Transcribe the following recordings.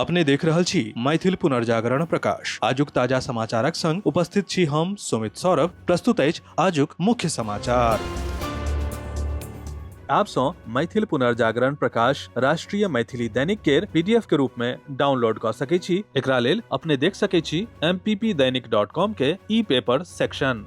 अपने देख रहल छी मैथिल पुनर्जागरण प्रकाश। आजुक ताजा समाचारक संग उपस्थित छी हम सुमित सौरभ। प्रस्तुत अछि आजुक मुख्य समाचार। आप सो मैथिल पुनर्जागरण प्रकाश राष्ट्रीय मैथिली दैनिक केर पीडीएफ के रूप में डाउनलोड कर सकै छी। एकरा लेल अपने देख सकै छी mppdainik.com के ई पेपर सेक्शन।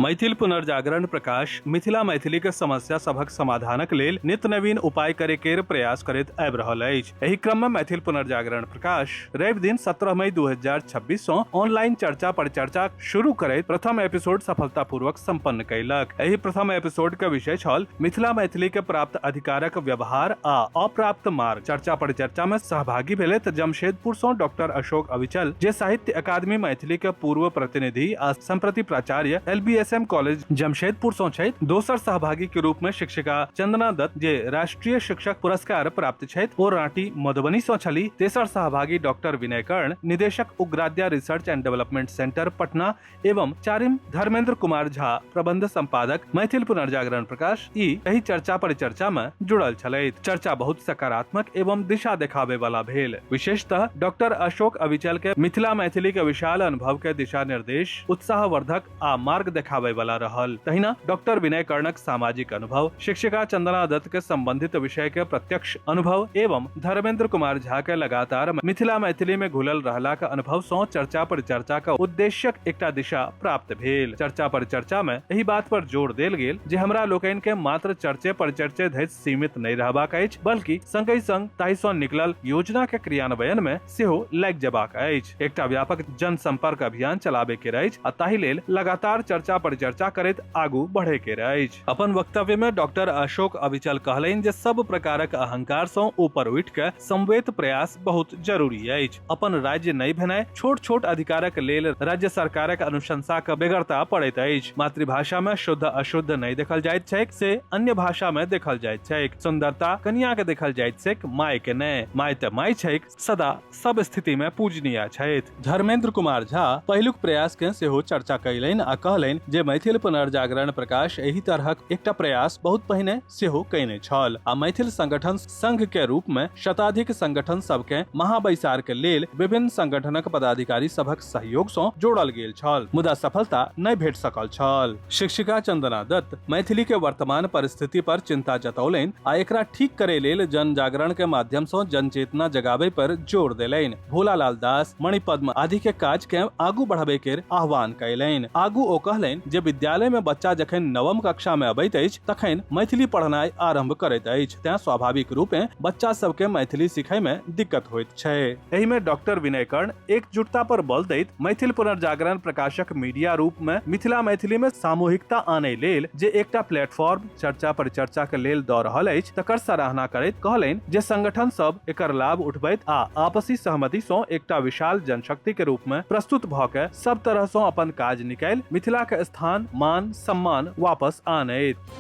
मैथिल पुनर्जागरण प्रकाश मिथिला मैथिली के समस्या सभक समाधानक लेल नित नवीन उपाय करे केर प्रयास करैत आबि रहल अछि। एहि क्रम में मैथिल पुनर्जागरण प्रकाश रवि दिन 17 मई 2026 सँ ऑनलाइन चर्चा परिचर्चा शुरू करैत प्रथम एपिसोड सफलतापूर्वक संपन्न कयलक। एहि प्रथम एपिसोड के विषय छल मिथिला मैथिली के प्राप्त अधिकारक व्यवहार आ अप्राप्त मार्ग। चर्चा परिचर्चा में सहभागी भेलैथ जमशेदपुर सँ डॉक्टर अशोक अविचल, जे साहित्य अकादमी मैथिली के पूर्व प्रतिनिधि आ संप्रति प्राचार्य LBSM कॉलेज जमशेदपुर सँ छथि। दोसर सहभागी के रूप में शिक्षिका चंदना दत्त, जे राष्ट्रीय शिक्षक पुरस्कार प्राप्त छथि ओ राँटी मधुबनी सँ छलीह। तेसर सहभागी डॉक्टर विनय कर्ण, निदेशक उग्राद्या research and development centre Patna एवं चारिम धर्मेंद्र कुमार झा, प्रबंध संपादक मैथिल पुनर्जागरण प्रकाश, एही चर्चा परिचर्चा में जुड़ल छलथि। चर्चा बहुत सकारात्मक एवं दिशा देखाबे वाला भेल। विशेषतः डॉक्टर अशोक अविचल के मिथिला मैथिली के विशाल अनुभव के दिशा निर्देश उत्साहवर्धक आ मार्ग देखाबे वाला रहल। तहिना डॉक्टर विनय कर्णक सामाजिक अनुभव, शिक्षिका चंदना दत्त के संबंधित विषय के प्रत्यक्ष अनुभव एवं धर्मेंद्र कुमार झा के लगातार मिथिला मैथिली में घुलल रहला के अनुभव सँ चर्चा परिचर्चा का उद्देश्यक एकटा दिशा प्राप्त भेल। चर्चा परिचर्चा में एही बात पर जोर देल गेल जे हमरा लोकनि के मात्र चर्चे परिचर्चे धरि सीमित नहीं रहबाक अछि, बल्कि संगहि संग ताहि सँ निकलल योजना के क्रियान्वयन में सेहो लागि जेबाक अछि। एकटा व्यापक जनसंपर्क अभियान चलाबे के अछि आ ताहि लेल लगातार चर्चा परिचर्चा करैत आगू बढ़े के अछि। अपन वक्तव्य में डॉक्टर अशोक अविचल कहलनि जे सब प्रकारक अहंकार सँ ऊपर उठि के संवेद प्रयास बहुत जरूरी अछि। अपन राज्य नहीं भेनाइ, छोट छोट अधिकारक लेल राज्य सरकारक अनुशंसा के बेगरता पड़ैत अछि। मातृभाषा में शुद्ध अशुद्ध नहीं देखल जाइत छैक से अन्य भाषा में देखल जाइत छैक। सुंदरता कन्या के देखल जाइत छैक, माय के नहि। माय त माय छैक, सदा सब स्थिति में पूजनीय छथि। धर्मेंद्र कुमार झा पहिलुक प्रयास के सेहो चर्चा कयलनि आ कहलनि जे मैथिल पुनर्जागरण प्रकाश एही तरहक एकटा प्रयास बहुत पहिने सेहो कयने छल आ मैथिल संगठन संघ के रूप में शताधिक संगठन सबके महाबैसार के लेल विभिन्न संगठनक पदाधिकारी सभक सहयोग सँ जोड़ल गेल छल, मुदा सफलता नहि भेट सकल छल। शिक्षिका चंदना दत्त मैथिली के वर्तमान परिस्थिति पर चिंता जतौलनि आ एकरा ठीक करे लेल जन जागरण के माध्यम सँ जन चेतना जगाबे पर जोर देलनि। भोला लाल दास, मणिपद्म आदि के काज के आगू बढ़ाबे के आह्वान कयलनि। आगू ओ कहलनि जे विद्यालय में बच्चा जखन नवम कक्षा में अबैत अछि तखन मैथिली पढ़नाइ आरंभ करैत अछि, तें स्वाभाविक रूपे बच्चा सबके मैथिली सिखै में दिक्कत होइत छै। एहि में डॉक्टर विनय कर्ण एकजुटता पर बल दैत मैथिल पुनर्जागरण प्रकाशक मीडिया रूप में मिथिला मैथिली में सामूहिकता आनै लेल जे एकटा प्लेटफॉर्म चर्चा परिचर्चा के लेल दऽ रहल अछि तकर सराहना करैत कहलनि जे संगठन सब एकर लाभ उठबैत आ आपसी सहमति सँ एकटा विशाल जनशक्ति के रूप में प्रस्तुत भऽ के सब तरह सँ अपन काज निकालि मिथिला के स्थान मान सम्मान वापस आनैत।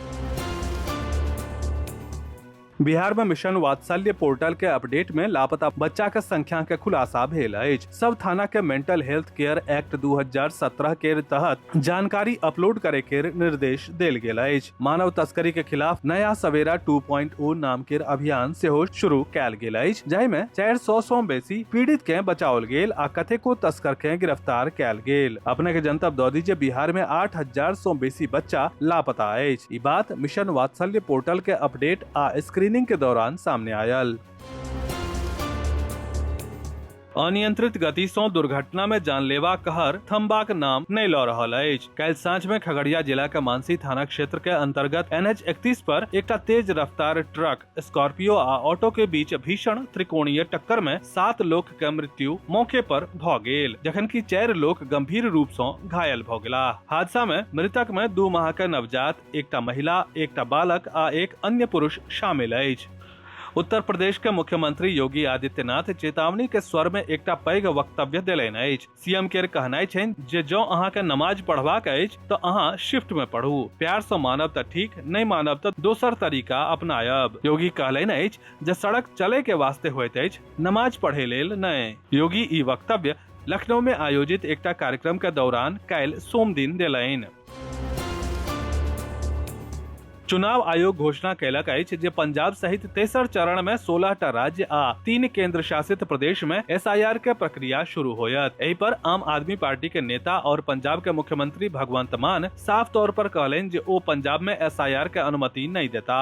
बिहार में मिशन वात्सल्य पोर्टल के अपडेट में लापता बच्चा के संख्या के खुलासा भेल अछि। सब थाना के मेंटल हेल्थ केयर एक्ट 2017 के तहत जानकारी अपलोड करे के निर्देश देल गेल अछि। मानव तस्करी के खिलाफ नया सवेरा 2.0 नाम के अभियान सेहो शुरू कैल गेल अछि, जाहि में 400 सँ बेसी पीड़ित के बचाओल गेल आ कतेको तस्कर के गिरफ्तार कैल गेल। अपने के जनतब दऽ दी जे बिहार में 8000 सँ बेसी बच्चा लापता अछि। ई बात मिशन वात्सल्य पोर्टल के अपडेट आ स्क्रीनिंग के दौरान सामने आयल। अनियंत्रित गति सँ दुर्घटना में जानलेवा कहर थमबाक नाम नहीं लऽ रहल अछि। काल्हि साँझ में खगड़िया जिला के मानसी थाना क्षेत्र के अंतर्गत NH 31 पर एकटा तेज रफ्तार ट्रक स्कॉर्पियो आ ऑटो के बीच भीषण त्रिकोणीय टक्कर में 7 लोक के मृत्यु मौके पर भऽ गेल, जखनकि 4 लोक गंभीर रूप सँ घायल भऽ गेलाह। हादसा में मृतक में 2 माह के नवजात, एकटा महिला, एकटा बालक आ एक अन्य पुरुष शामिल अछि। उत्तर प्रदेश के मुख्यमंत्री योगी आदित्यनाथ चेतावनी के स्वर में एकटा पैघ वक्तव्य देलनि अछि। सीएम के कहनाइ छनि जे जँ अहाँ के नमाज पढ़बाक अछि तऽ अहाँ शिफ्ट में पढ़ू, प्यार सँ मानब तऽ ठीक, नहीं मानब तऽ दोसर तरीका अपनायब। योगी कहलनि अछि जे सड़क चले के वास्ते होइत अछि, नमाज पढ़े लेल नहि। योगी ई वक्तव्य लखनऊ में आयोजित एकटा कार्यक्रम के दौरान काल्हि सोम दिन देलनि। चुनाव आयोग घोषणा कयलक अछि जे पंजाब सहित तेसर चरण में 16टा राज्य आ 3 केंद्र शासित प्रदेश में SIR के प्रक्रिया शुरू होयत। एहि पर आम आदमी पार्टी के नेता और पंजाब के मुख्यमंत्री भगवंत मान साफ तौर पर कहलनि जे ओ पंजाब में SIR के अनुमति नहीं देता।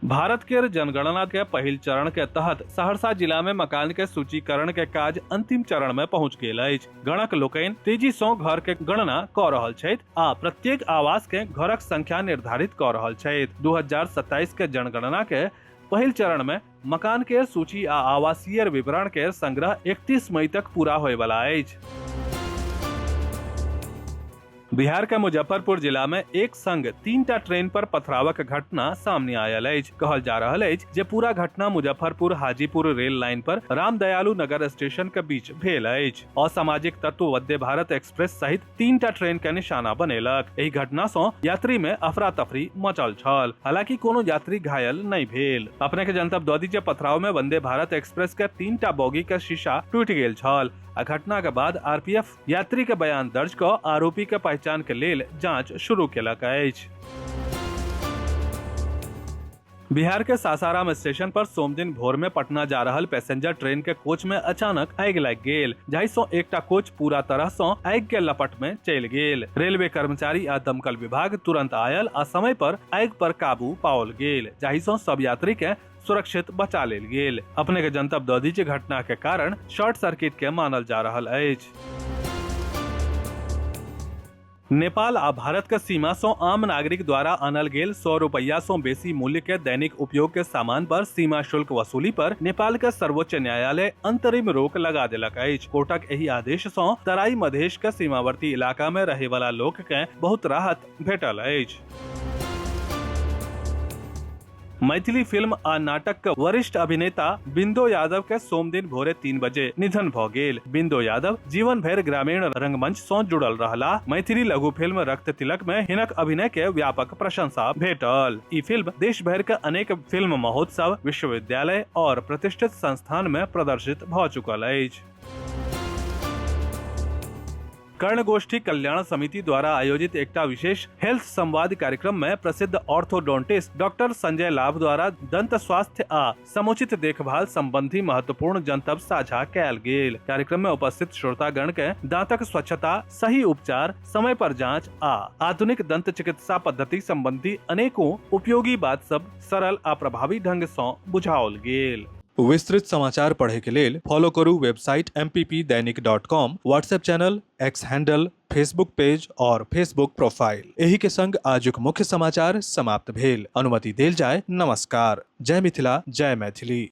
भारत के जनगणना के पहिल चरण के तहत सहरसा जिला में मकान के सूचीकरण के काज अंतिम चरण में पहुंच गेल अछि। गणक लोकनि तेजी सँ घर के गणना कऽ रहल छथि आ प्रत्येक आवास के घरक संख्या निर्धारित कऽ रहल छथि। 2027 के जनगणना के पहिल चरण में मकान के सूची आ आवासीय विवरण के संग्रह 31 मई तक पूरा होय वाला अछि। बिहार के मुजफ्फरपुर जिला में एक संग 3टा ट्रेन पर पथरावक घटना सामने आयल अछि। कहल जा रहल अछि जे पूरा घटना मुजफ्फरपुर हाजीपुर रेल लाइन पर रामदयालु नगर स्टेशन के बीच भेल अछि। असामाजिक तत्व वंदे भारत एक्सप्रेस सहित 3टा ट्रेन के निशाना बनेलक। एहि घटना सँ यात्री में अफरा तफरी मचल छल। हालांकि कोनो यात्री घायल नहीं भेल। अपने के जनतब दऽ दी जे पथराव में वंदे भारत एक्सप्रेस के 3टा बोगी के शीशा टूटि गेल छल। आ घटना के बाद RPF यात्री के बयान दर्ज कऽ आरोपी के पहचान के लेल जांच शुरू केलक अछि। बिहार के सासाराम स्टेशन पर सोम दिन भोर में पटना जा रहल पैसेंजर ट्रेन के कोच में अचानक आगि लागि गेल, जाहि सँ एकटा कोच पूरा तरह सँ आगि के लपट में चलि गेल। रेलवे कर्मचारी आ दमकल विभाग तुरंत आयल आ समय पर आगि पर काबू पाओल गेल, जाहि सँ सब यात्री के सुरक्षित बचा लेल गेल। अपने के जनतब दऽ दी जे घटना के कारण शॉर्ट सर्किट के मानल जा रहल अछि। नेपाल आ भारत के सीमा सँ आम नागरिक द्वारा आनल गेल 100 रुपया सँ बेसी मूल्य के दैनिक उपयोग के सामान पर सीमा शुल्क वसूली पर नेपाल के सर्वोच्च न्यायालय अंतरिम रोक लगा देलक अछि। कोर्टक एहि आदेश सँ तराई मधेश के सीमावर्ती इलाका में रहे वाला लोक के बहुत राहत भेटल अछि। मैथिली फिल्म आ नाटक के वरिष्ठ अभिनेता बिंदो यादव के सोम दिन भोरे 3 बजे निधन भऽ गेल। बिंदो यादव जीवन भरि ग्रामीण रंगमंच सँ जुड़ल रहला। मैथिली लघु फिल्म रक्त तिलक में हिनक अभिनय के व्यापक प्रशंसा भेटल। ई फिल्म देश भर के अनेक फिल्म महोत्सव, विश्वविद्यालय और प्रतिष्ठित संस्थान में प्रदर्शित भऽ चुकल अछि। कर्णगोष्ठी कल्याण समिति द्वारा आयोजित एकटा विशेष हेल्थ संवाद कार्यक्रम में प्रसिद्ध ऑर्थोडोंटिस्ट डॉक्टर संजय लाभ द्वारा दंत स्वास्थ्य आ समुचित देखभाल संबंधी महत्वपूर्ण जनतब साझा कयल गेल। कार्यक्रम में उपस्थित श्रोतागण के दांतक स्वच्छता, सही उपचार, समय पर जांच आ आधुनिक दंत चिकित्सा पद्धति संबंधी अनेकों उपयोगी बात सब सरल आ प्रभावी ढंग सँ बुझाओल गेल। विस्तृत समाचार पढ़े के लेल फॉलो करू वेबसाइट mppदैनिक.com, WhatsApp channel, X handle, Facebook page और फेसबुक प्रोफाइल। एही के संग आजुक मुख्य समाचार समाप्त भेल। अनुमति देल जाय। नमस्कार। जय मिथिला, जय मैथिली।